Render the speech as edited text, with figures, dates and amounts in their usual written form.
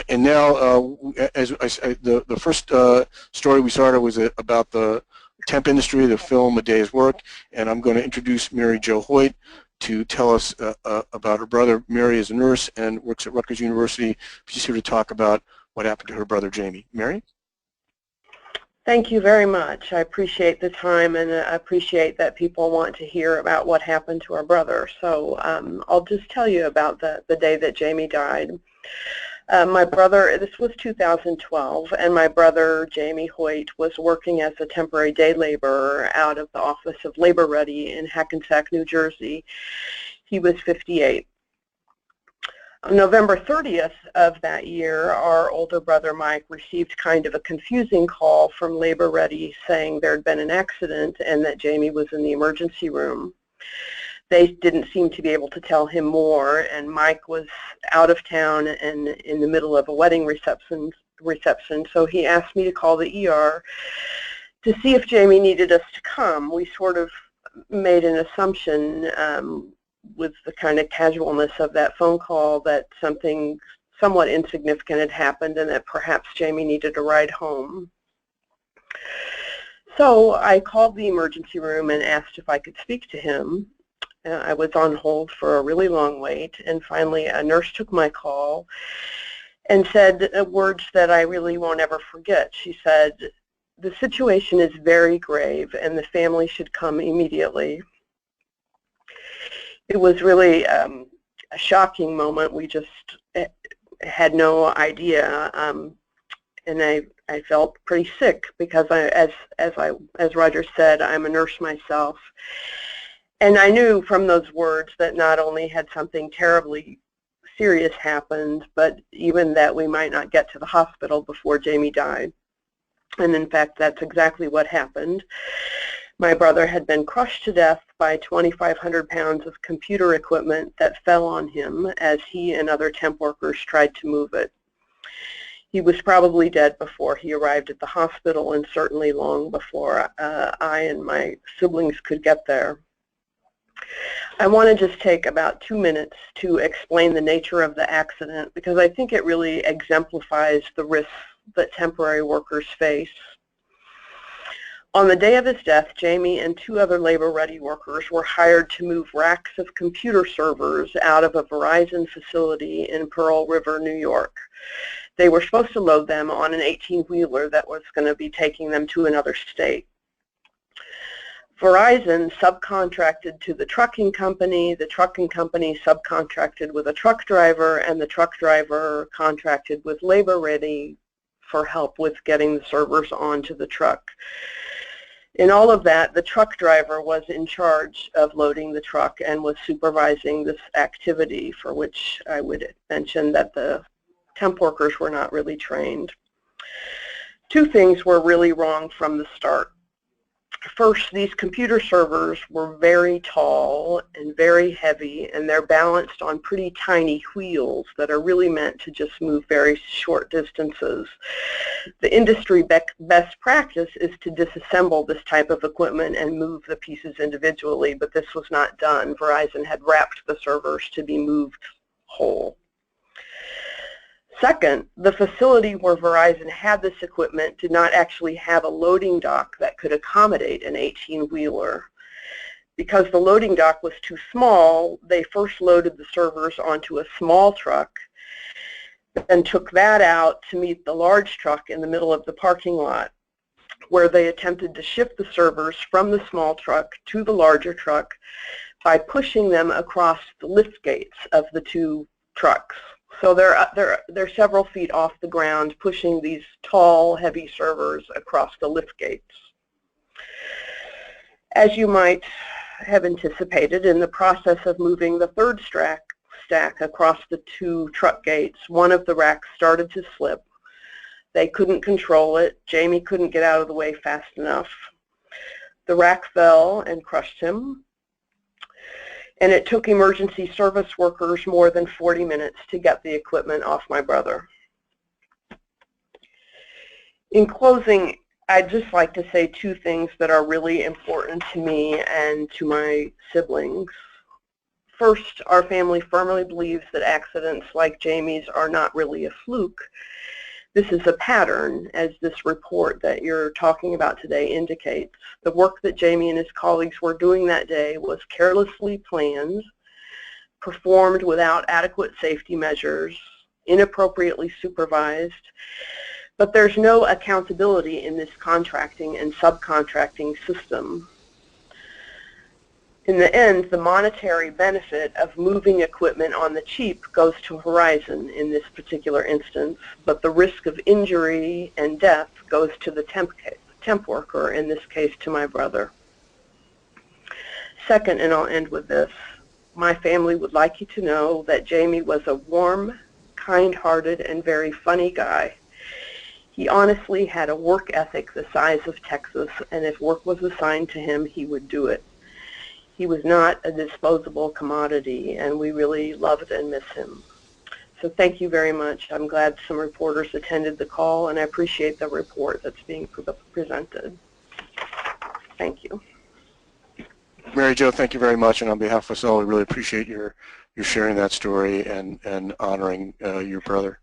And now, the first story we started was about the temp industry, the film A Day's Work, and I'm going to introduce Mary Jo Hoyt to tell us about her brother. Mary is a nurse and works at Rutgers University. She's here to talk about what happened to her brother Jamie. Mary? Thank you very much. I appreciate the time, and I appreciate that people want to hear about what happened to our brother. So I'll just tell you about the day that Jamie died. My brother, this was 2012, and my brother Jamie Hoyt was working as a temporary day laborer out of the office of Labor Ready in Hackensack, New Jersey. He was 58. On November 30th of that year, our older brother Mike received kind of a confusing call from Labor Ready saying there had been an accident and that Jamie was in the emergency room. They didn't seem to be able to tell him more, and Mike was out of town and in the middle of a wedding reception, so he asked me to call the ER to see if Jamie needed us to come. We sort of made an assumption with the kind of casualness of that phone call that something somewhat insignificant had happened and that perhaps Jamie needed a ride home. So I called the emergency room and asked if I could speak to him. I was on hold for a really long wait, and finally a nurse took my call and said words that I really won't ever forget. She said, "The situation is very grave and the family should come immediately." It was really a shocking moment. We just had no idea, and I felt pretty sick because as Roger said, I'm a nurse myself, and I knew from those words that not only had something terribly serious happened, but even that we might not get to the hospital before Jamie died. And in fact, that's exactly what happened. My brother had been crushed to death by 2,500 pounds of computer equipment that fell on him as he and other temp workers tried to move it. He was probably dead before he arrived at the hospital, and certainly long before I and my siblings could get there. I want to just take about 2 minutes to explain the nature of the accident, because I think it really exemplifies the risks that temporary workers face. On the day of his death, Jamie and 2 other Labor Ready workers were hired to move racks of computer servers out of a Verizon facility in Pearl River, New York. They were supposed to load them on an 18-wheeler that was going to be taking them to another state. Verizon subcontracted to the trucking company subcontracted with a truck driver, and the truck driver contracted with Labor Ready for help with getting the servers onto the truck. In all of that, the truck driver was in charge of loading the truck and was supervising this activity, for which I would mention that the temp workers were not really trained. 2 things were really wrong from the start. First, these computer servers were very tall and very heavy, and they're balanced on pretty tiny wheels that are really meant to just move very short distances. The industry best practice is to disassemble this type of equipment and move the pieces individually, but this was not done. Verizon had wrapped the servers to be moved whole. Second, the facility where Verizon had this equipment did not actually have a loading dock that could accommodate an 18-wheeler. Because the loading dock was too small, they first loaded the servers onto a small truck and took that out to meet the large truck in the middle of the parking lot, where they attempted to shift the servers from the small truck to the larger truck by pushing them across the lift gates of the 2 trucks. So they're several feet off the ground, pushing these tall, heavy servers across the lift gates. As you might have anticipated, in the process of moving the 3rd stack across the 2 truck gates, one of the racks started to slip. They couldn't control it. Jamie couldn't get out of the way fast enough. The rack fell and crushed him. And it took emergency service workers more than 40 minutes to get the equipment off my brother. In closing, I'd just like to say 2 things that are really important to me and to my siblings. First, our family firmly believes that accidents like Jamie's are not really a fluke. This is a pattern, as this report that you're talking about today indicates. The work that Jamie and his colleagues were doing that day was carelessly planned, performed without adequate safety measures, inappropriately supervised, but there's no accountability in this contracting and subcontracting system. In the end, the monetary benefit of moving equipment on the cheap goes to Horizon in this particular instance, but the risk of injury and death goes to the temp worker, in this case to my brother. Second, and I'll end with this, my family would like you to know that Jamie was a warm, kind-hearted, and very funny guy. He honestly had a work ethic the size of Texas, and if work was assigned to him, he would do it. He was not a disposable commodity, and we really loved and miss him. So thank you very much. I'm glad some reporters attended the call, and I appreciate the report that's being presented. Thank you. Mary Jo, thank you very much, and on behalf of us all, we really appreciate your sharing that story and honoring your brother.